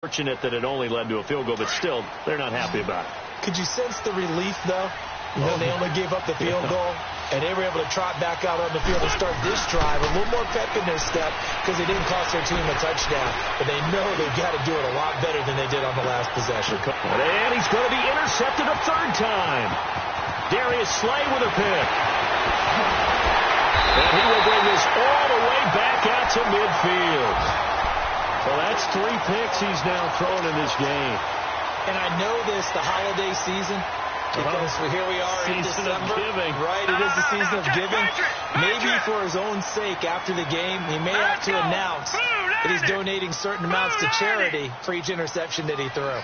Fortunate that it only led to a field goal, but still, they're not happy about it. Could you sense the relief, though? When they only gave up the field goal, and they were able to trot back out on the field and start this drive. A little more pep in their step because they didn't cost their team a touchdown. But they know they've got to do it a lot better than they did on the last possession. And he's going to be intercepted a third time. Darius Slay with a pick. And he will bring this all the way back out to midfield. So that's 3 picks he's now thrown in this game. And I know this, the holiday season, because here we are in December. Right, it is the season of giving. Maybe for his own sake after the game, he may have to announce that he's donating certain amounts to charity for each interception that he threw.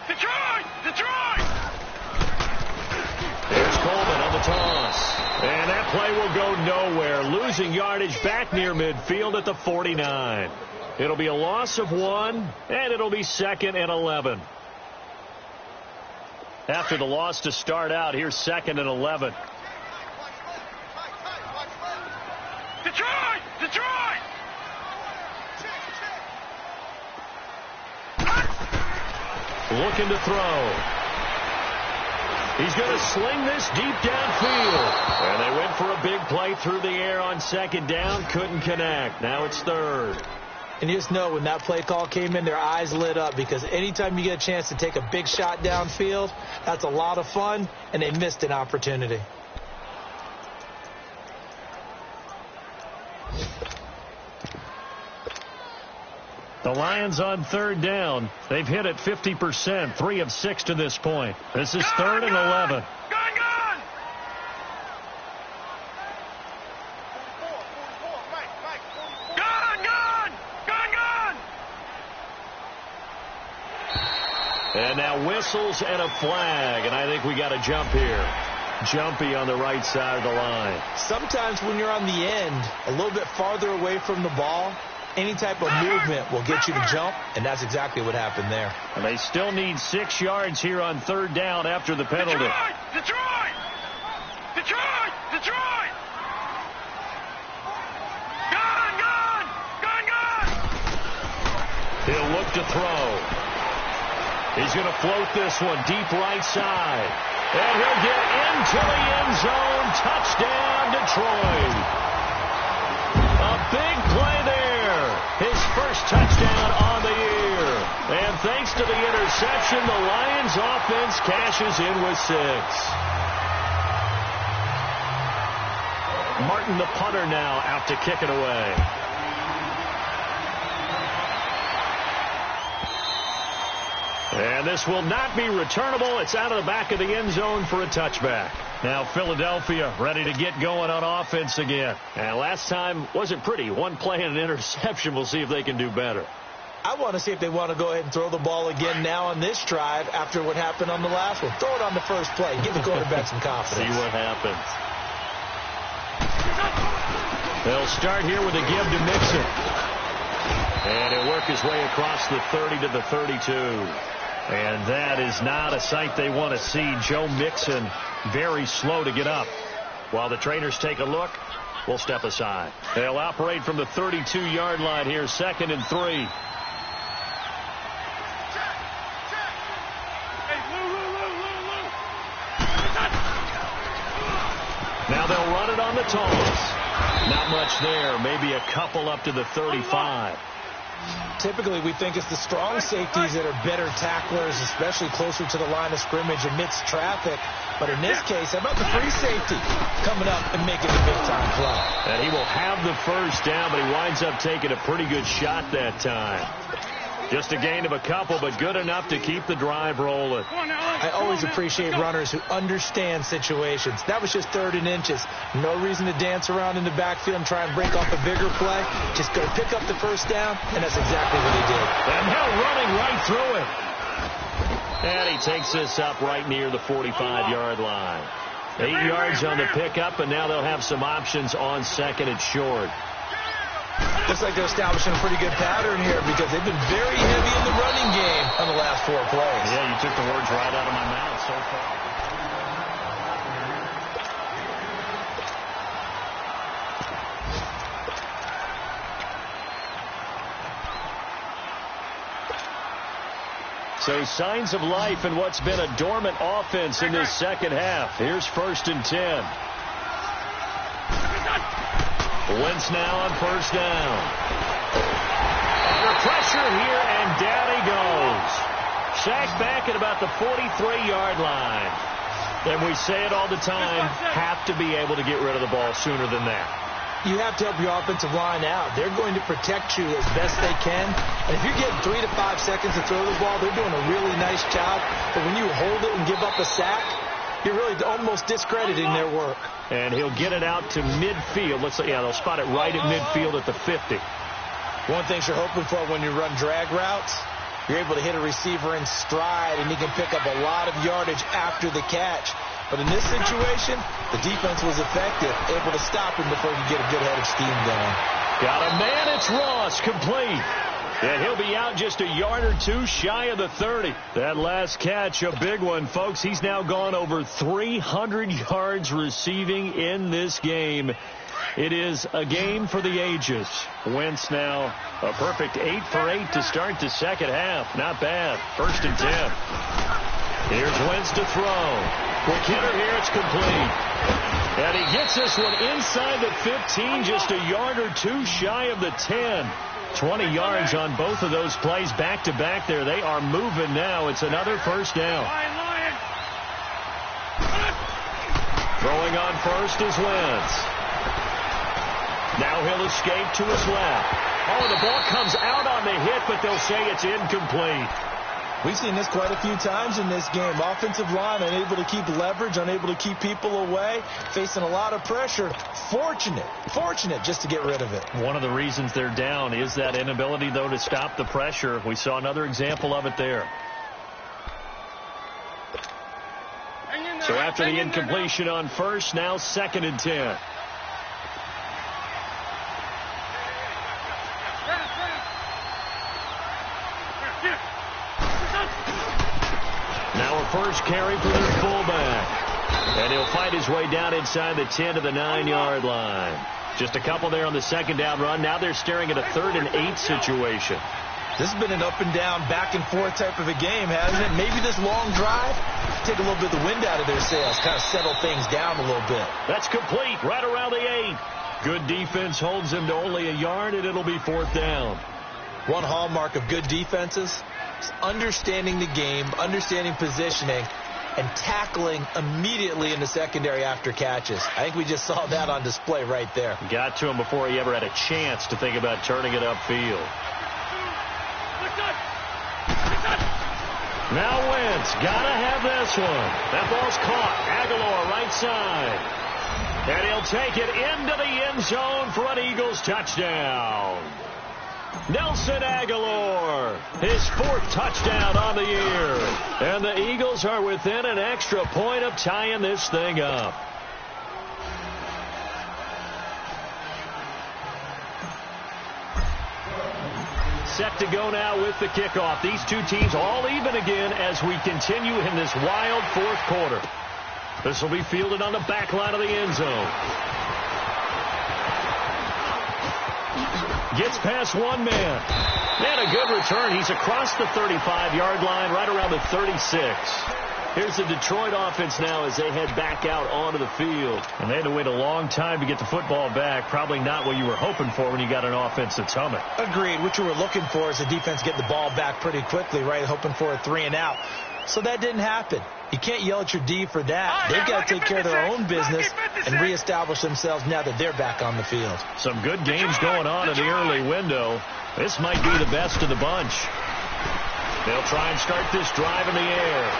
Detroit! Detroit! There's Coleman on the toss. And that play will go nowhere. Losing yardage back near midfield at the 49. It'll be a loss of 1, and it'll be 2nd and 11. After the loss to start out, here's 2nd and 11. Detroit! Detroit! Looking to throw. He's going to sling this deep downfield. And they went for a big play through the air on 2nd down. Couldn't connect. Now it's 3rd. And you just know when that play call came in, their eyes lit up because anytime you get a chance to take a big shot downfield, that's a lot of fun, and they missed an opportunity. The Lions on 3rd down. They've hit it 50%, 3 of 6 to this point. This is 3rd and 11. And now whistles and a flag, and I think we got a jump here. Jumpy on the right side of the line. Sometimes when you're on the end, a little bit farther away from the ball, any type of movement will get you to jump, and that's exactly what happened there. And they still need 6 yards here on 3rd down after the penalty. Detroit! Detroit! Detroit! Detroit! Gone! Gone! Gone! Gone! He'll look to throw. He's going to float this one deep right side. And he'll get into the end zone. Touchdown, Detroit. A big play there. His first touchdown on the year. And thanks to the interception, the Lions offense cashes in with 6. Martin, the punter, now out to kick it away. And this will not be returnable. It's out of the back of the end zone for a touchback. Now Philadelphia ready to get going on offense again. And last time wasn't pretty. 1 play and an interception. We'll see if they can do better. I want to see if they want to go ahead and throw the ball again now on this drive after what happened on the last one. Throw it on the first play. Give the quarterback some confidence. See what happens. They'll start here with a give to Mixon. And he'll work his way across the 30 to the 32. And that is not a sight they want to see. Joe Mixon very slow to get up. While the trainers take a look, we'll step aside. They'll operate from the 32-yard line here, 2nd and 3. Now they'll run it on the toss. Not much there. Maybe a couple up to the 35. Typically, we think it's the strong safeties that are better tacklers, especially closer to the line of scrimmage amidst traffic. But in this case, how about the free safety coming up and making a big-time play? And he will have the first down, but he winds up taking a pretty good shot that time. Just a gain of a couple, but good enough to keep the drive rolling. I always appreciate runners who understand situations. That was just 3rd and inches. No reason to dance around in the backfield and try and break off a bigger play. Just go pick up the first down, and that's exactly what he did. And Hill running right through it. And he takes this up right near the 45-yard line. 8 yards on the pickup, and now they'll have some options on 2nd and short. Looks like they're establishing a pretty good pattern here because they've been very heavy in the running game on the last 4 plays. Yeah, you took the words right out of my mouth so far. So signs of life in what's been a dormant offense in this second half. Here's 1st and 10. Wentz now on 1st down. Under pressure here, and down he goes. Sacked back at about the 43-yard line. And we say it all the time, have to be able to get rid of the ball sooner than that. You have to help your offensive line out. They're going to protect you as best they can. And if you're getting 3 to 5 seconds to throw the ball, they're doing a really nice job. But when you hold it and give up a sack, you're really almost discrediting their work. And he'll get it out to midfield. Looks like, yeah, they'll spot it right at midfield at the 50. One thing you're hoping for when you run drag routes, you're able to hit a receiver in stride, and he can pick up a lot of yardage after the catch. But in this situation, the defense was effective, able to stop him before he could get a good head of steam going. Got a man, it's Ross, complete. And he'll be out just a yard or two shy of the 30. That last catch, a big one, folks. He's now gone over 300 yards receiving in this game. It is a game for the ages. Wentz now a perfect 8 for 8 to start the second half. Not bad. 1st and 10. Here's Wentz to throw. Quick hitter here. It's complete. And he gets this one inside the 15, just a yard or two shy of the 10. 20 yards on both of those plays back-to-back there. They are moving now. It's another 1st down. Throwing on 1st is Wentz. Now he'll escape to his left. Oh, the ball comes out on the hit, but they'll say it's incomplete. We've seen this quite a few times in this game. Offensive line unable to keep leverage, unable to keep people away, facing a lot of pressure. Fortunate just to get rid of it. One of the reasons they're down is that inability, though, to stop the pressure. We saw another example of it there. So after the incompletion on 1st, now 2nd and 10. Now a 1st carry for their fullback. And he'll fight his way down inside the 10 to the 9-yard line. Just a couple there on the 2nd down run. Now they're staring at a 3rd and 8 situation. This has been an up and down, back and forth type of a game, hasn't it? Maybe this long drive, take a little bit of the wind out of their sails, kind of settle things down a little bit. That's complete, right around the 8. Good defense holds him to only a yard, and it'll be 4th down. One hallmark of good defenses is understanding the game, understanding positioning, and tackling immediately in the secondary after catches. I think we just saw that on display right there. Got to him before he ever had a chance to think about turning it upfield. Now Wentz, gotta have this one. That ball's caught. Aguilar right side. And he'll take it into the end zone for an Eagles touchdown. Nelson Aguilar, his 4th touchdown on the year. And the Eagles are within an extra point of tying this thing up. Set to go now with the kickoff. These two teams all even again as we continue in this wild 4th quarter. This will be fielded on the back line of the end zone. Gets past one man. And a good return. He's across the 35-yard line, right around the 36. Here's the Detroit offense now as they head back out onto the field. And they had to wait a long time to get the football back. Probably not what you were hoping for when you got an offense that's humming. Agreed. What you were looking for is the defense getting the ball back pretty quickly, right? Hoping for a 3 and out. So that didn't happen. You can't yell at your D for that. They've got to take care of their own business and reestablish themselves now that they're back on the field. Some good games going on in the early window. This might be the best of the bunch. They'll try and start this drive in the air.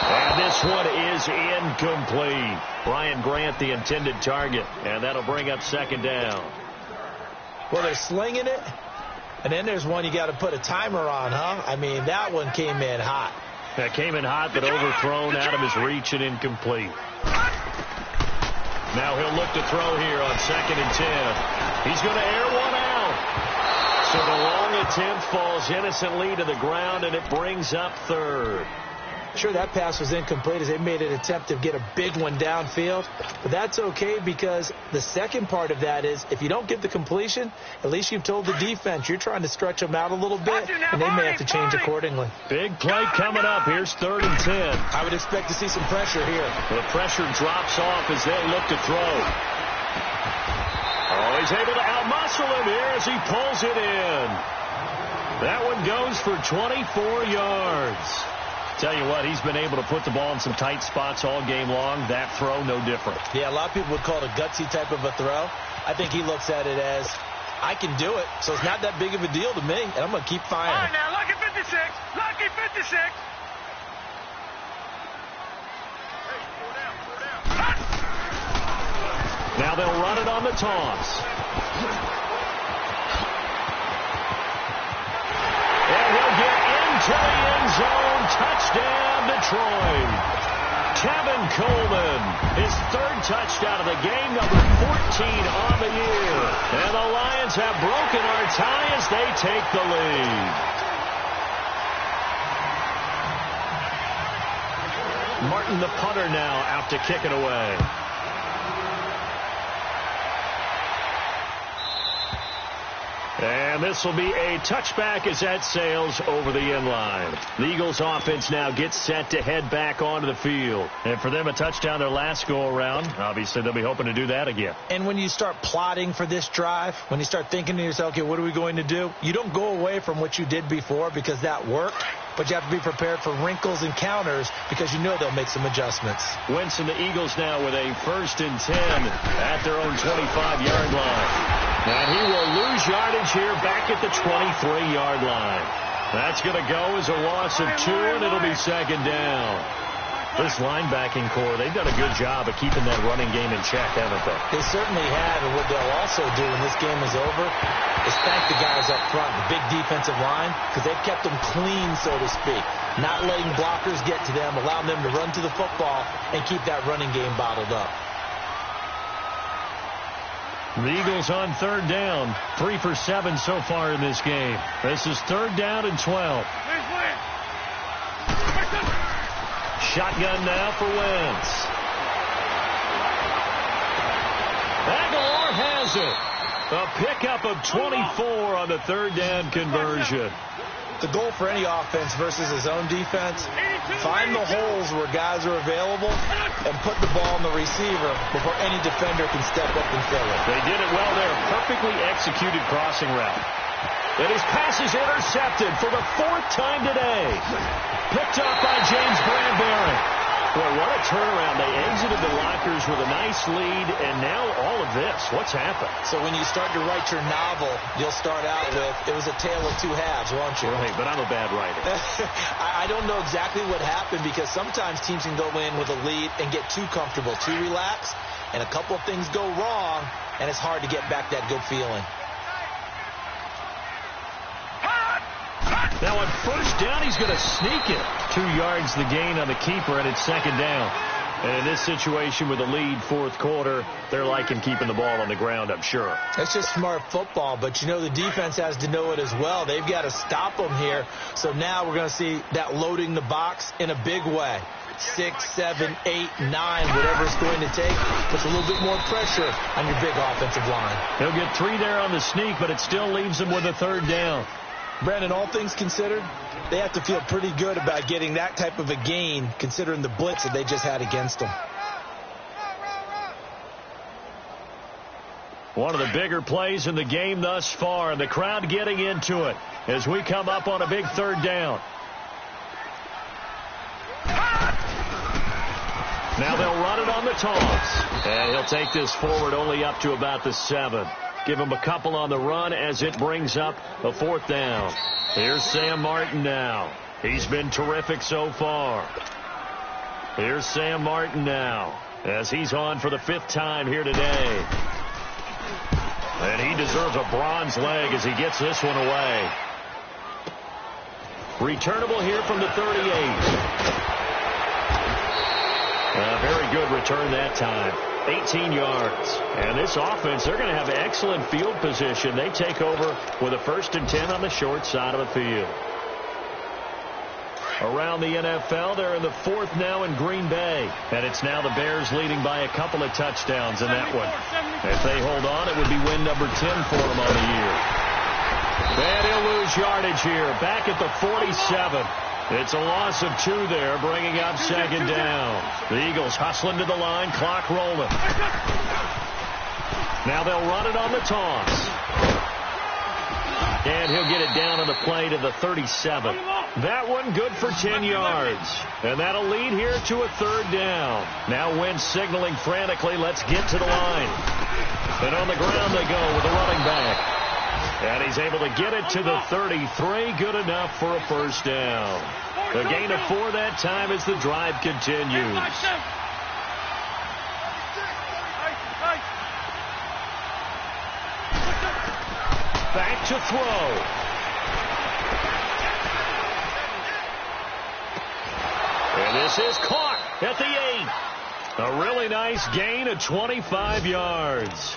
And this one is incomplete. Brian Grant, the intended target. And that'll bring up 2nd down. Well, they're slinging it. And then there's one you got to put a timer on, huh? I mean, that one came in hot. That came in hot, but overthrown out of his reach and incomplete. Now he'll look to throw here on 2nd and 10. He's going to air one out. So the long attempt falls innocently to the ground, and it brings up 3rd. Sure, that pass was incomplete as they made an attempt to get a big one downfield. But that's okay because the second part of that is if you don't get the completion, at least you've told the defense you're trying to stretch them out a little bit, and they may have to change accordingly. Big play coming up. Here's 3rd and 10. I would expect to see some pressure here. The pressure drops off as they look to throw. Oh, he's able to outmuscle him here as he pulls it in. That one goes for 24 yards. Tell you what, he's been able to put the ball in some tight spots all game long. That throw, no different. Yeah, a lot of people would call it a gutsy type of a throw. I think he looks at it as, I can do it, so it's not that big of a deal to me, and I'm going to keep firing. All right, now, lucky 56. Lucky 56. Now they'll run it on the toss. And he'll get into the end zone. Touchdown, Detroit. Kevin Coleman, his 3rd touchdown of the game, number 14 on the year. And the Lions have broken our tie as they take the lead. Martin, the punter, now out to kick it away. And this will be a touchback as that sails over the end line. The Eagles offense now gets set to head back onto the field. And for them, a touchdown their last go-around. Obviously, they'll be hoping to do that again. And when you start plotting for this drive, when you start thinking to yourself, okay, what are we going to do? You don't go away from what you did before because that worked. But you have to be prepared for wrinkles and counters because you know they'll make some adjustments. Wentz and the Eagles now with a 1st and 10 at their own 25-yard line. And he will lose yardage here back at the 23-yard line. That's going to go as a loss of 2, and it'll be 2nd down. This linebacking core, they've done a good job of keeping that running game in check, haven't they? They certainly have, and what they'll also do when this game is over is thank the guys up front, the big defensive line, because they've kept them clean, so to speak, not letting blockers get to them, allowing them to run to the football and keep that running game bottled up. The Eagles on 3rd down, 3 for 7 so far in this game. This is 3rd down and 12. Shotgun now for Wentz. Aguilar has it. A pickup of 24 on the 3rd down conversion. The goal for any offense versus his own defense, find the holes where guys are available and put the ball on the receiver before any defender can step up and fill it. They did it well there. Perfectly executed crossing route. And his pass is intercepted for the 4th time today. Picked up by James Bradbury. Boy, what a turnaround. They exited the lockers with a nice lead, and now all of this. What's happened? So when you start to write your novel, you'll start out with, it was a tale of 2 halves, won't you? Right, but I'm a bad writer. I don't know exactly what happened because sometimes teams can go in with a lead and get too comfortable, too relaxed, and a couple of things go wrong, and it's hard to get back that good feeling. Now on 1st down, he's going to sneak it. 2 yards the gain on the keeper, and it's 2nd down. And in this situation with the lead 4th quarter, they're liking keeping the ball on the ground, I'm sure. That's just smart football, but you know the defense has to know it as well. They've got to stop them here. So now we're going to see that loading the box in a big way. 6, 7, 8, 9, whatever it's going to take, puts a little bit more pressure on your big offensive line. He'll get 3 there on the sneak, but it still leaves him with a 3rd down. Brandon, all things considered, they have to feel pretty good about getting that type of a gain, considering the blitz that they just had against them. One of the bigger plays in the game thus far, and the crowd getting into it as we come up on a big 3rd down. Now they'll run it on the toss. And he'll take this forward only up to about the 7. Give him a couple on the run as it brings up a 4th down. Here's Sam Martin now. He's been terrific so far. Here's Sam Martin now as he's on for the 5th time here today. And he deserves a bronze leg as he gets this one away. Returnable here from the 38. A very good return that time. 18 yards. And this offense, they're going to have excellent field position. They take over with a 1st and 10 on the short side of the field. Around the NFL, they're in the 4th now in Green Bay. And it's now the Bears leading by a couple of touchdowns in that one. If they hold on, it would be win number 10 for them on the year. And he'll lose yardage here. Back at the 47. It's a loss of 2 there, bringing up 2nd down. The Eagles hustling to the line, clock rolling. Now they'll run it on the toss. And he'll get it down on the play to the 37. That one good for 10 yards. And that'll lead here to a 3rd down. Now Wentz signaling frantically, let's get to the line. And on the ground they go with the running back. And he's able to get it to the 33. Good enough for a 1st down. A gain of 4 that time as the drive continues. Back to throw. And this is caught at the 8. A really nice gain of 25 yards.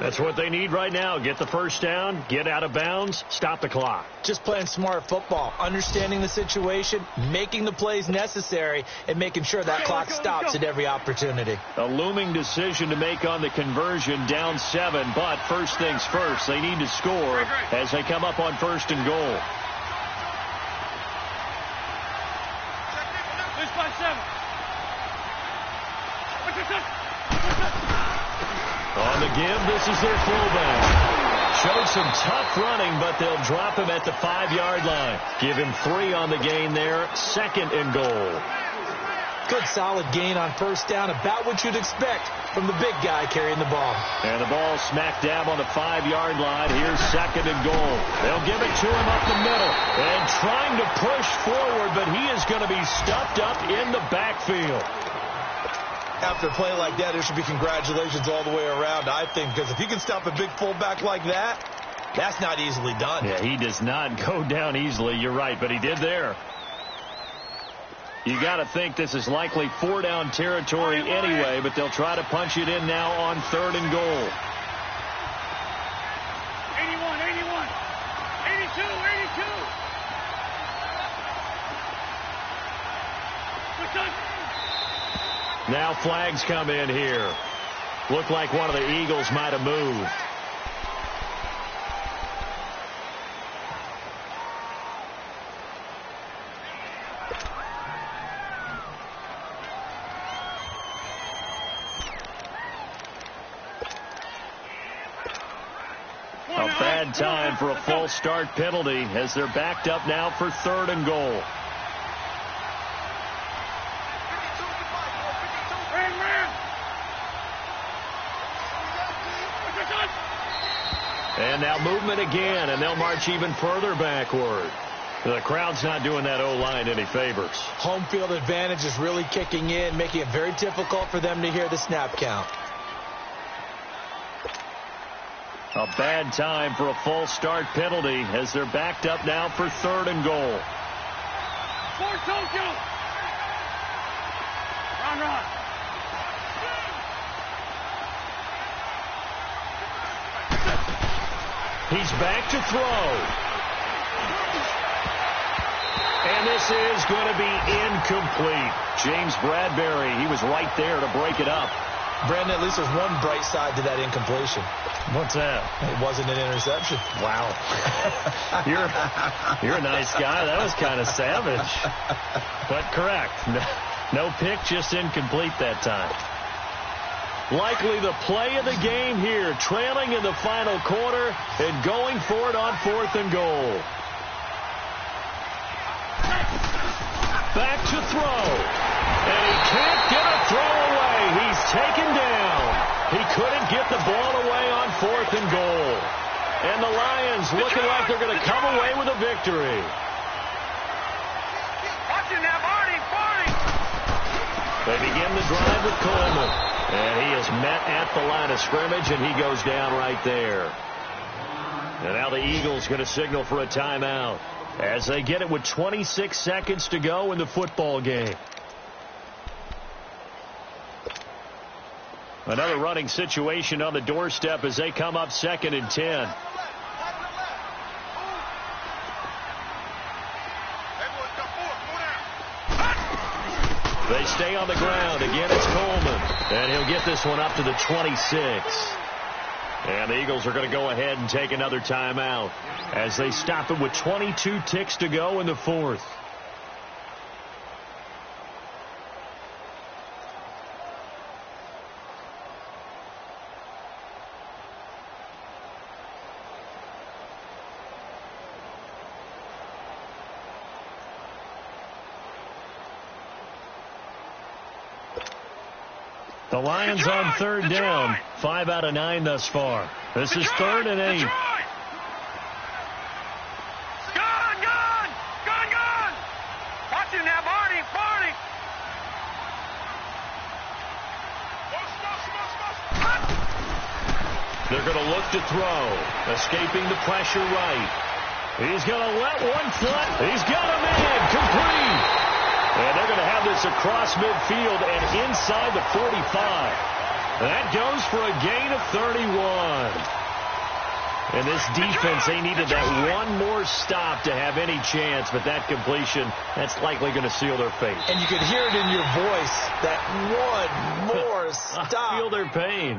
That's what they need right now. Get the 1st down, get out of bounds, stop the clock. Just playing smart football, understanding the situation, making the plays necessary, and making sure that clock stops at every opportunity. A looming decision to make on the conversion, down 7, but first things first, they need to score as they come up on 1st and goal. On the give, this is their fullback. Showed some tough running, but they'll drop him at the 5-yard line. Give him 3 on the gain there, 2nd and goal. Good solid gain on 1st down, about what you'd expect from the big guy carrying the ball. And the ball smack dab on the 5-yard line. Here's 2nd and goal. They'll give it to him up the middle. And trying to push forward, but he is going to be stuffed up in the backfield. After a play like that, there should be congratulations all the way around, I think, because if you can stop a big fullback like that, that's not easily done. Yeah, he does not go down easily. You're right, but he did there. You got to think this is likely 4-down territory anyway, but they'll try to punch it in now on 3rd and goal. 81, 81, 82, 82. Now flags come in here. Looked like one of the Eagles might have moved. A bad time for a false start penalty as they're backed up now for 3rd and goal. And now movement again, and they'll march even further backward. The crowd's not doing that O-line any favors. Home field advantage is really kicking in, making it very difficult for them to hear the snap count. A bad time for a false start penalty as they're backed up now for 3rd and goal. For Tokyo. Run. He's back to throw. And this is going to be incomplete. James Bradbury, he was right there to break it up. Brandon, at least there's one bright side to that incompletion. What's that? It wasn't an interception. Wow. You're a nice guy. That was kind of savage. But correct. No pick, just incomplete that time. Likely the play of the game here, trailing in the final quarter and going for it on 4th and goal. Back to throw. And he can't get a throw away. He's taken down. He couldn't get the ball away on 4th and goal. And the Lions looking like they're going to come away with a victory. Watch it now, Barney. They begin the drive with Coleman. And he is met at the line of scrimmage, and he goes down right there. And now the Eagles going to signal for a timeout as they get it with 26 seconds to go in the football game. Another running situation on the doorstep as they come up 2nd and 10. They stay on the ground. Again, it's Coleman. And he'll get this one up to the 26. And the Eagles are going to go ahead and take another timeout as they stop it with 22 ticks to go in the fourth. The Lions on third down. 5 out of 9 thus far. This is 3rd and 8. Gone! Watch him now, Barney! They're going to look to throw. Escaping the pressure right. He's going to let one foot. He's got a man. Complete. And they're going to have this across midfield and inside the 45. That goes for a gain of 31. And this defense, they needed that one more stop to have any chance, but that completion, that's likely going to seal their fate. And you could hear it in your voice, that one more stop. I feel their pain.